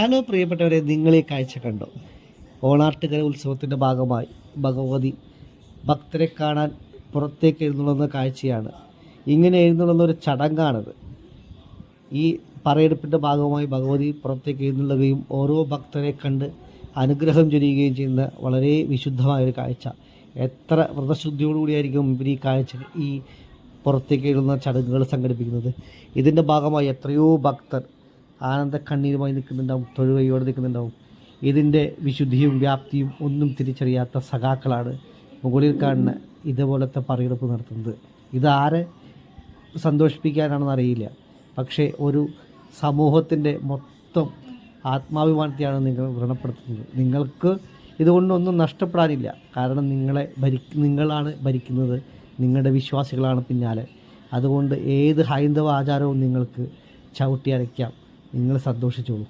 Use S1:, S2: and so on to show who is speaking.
S1: Hello പ്രിയപ്പെട്ടവരെ, നിങ്ങൾ ഈ കാഴ്ച കണ്ടോ? ഓണാട്ടുകര ഉത്സവത്തിൻ്റെ ഭാഗമായി ഭഗവതി ഭക്തരെ കാണാൻ പുറത്തേക്ക് എഴുന്നള്ളുന്ന കാഴ്ചയാണ്. ഇങ്ങനെ എഴുന്നള്ളുന്ന ഒരു ചടങ്ങാണിത്. ഈ പറയെടുപ്പിൻ്റെ ഭാഗമായി ഭഗവതി പുറത്തേക്ക് എഴുന്നള്ളുകയും ഓരോ ഭക്തരെ കണ്ട് അനുഗ്രഹം ചൊരിയുകയും ചെയ്യുന്ന വളരെ വിശുദ്ധമായൊരു കാഴ്ച. എത്ര വ്രതശുദ്ധിയോടുകൂടിയായിരിക്കും ഇവർ ഈ പുറത്തേക്ക് എഴുതുന്ന ചടങ്ങുകൾ സംഘടിപ്പിക്കുന്നത്. ഇതിൻ്റെ ഭാഗമായി എത്രയോ ഭക്തർ ആനന്ദ കണ്ണീരുമായി നിൽക്കുന്നുണ്ടാവും, തൊഴുകയോടെ നിൽക്കുന്നുണ്ടാവും. ഇതിൻ്റെ വിശുദ്ധിയും വ്യാപ്തിയും ഒന്നും തിരിച്ചറിയാത്ത സഖാക്കളാണ് മുകളിൽ കാണുന്ന ഇതുപോലത്തെ പറയെടുപ്പ് നടത്തുന്നത്. ഇതാരെ സന്തോഷിപ്പിക്കാനാണെന്ന് അറിയില്ല, പക്ഷേ ഒരു സമൂഹത്തിൻ്റെ മൊത്തം ആത്മാഭിമാനത്തെയാണ് നിങ്ങൾ വ്രണപ്പെടുത്തുന്നത്. നിങ്ങൾക്ക് ഇതുകൊണ്ടൊന്നും നഷ്ടപ്പെടാനില്ല, കാരണം നിങ്ങളാണ് ഭരിക്കുന്നത്, നിങ്ങളുടെ വിശ്വാസികളാണ് പിന്നാലെ. അതുകൊണ്ട് ഏത് ഹൈന്ദവ ആചാരവും നിങ്ങൾക്ക് ചവിട്ടി അരയ്ക്കാം. നിങ്ങൾ സന്തോഷിച്ചോളൂ.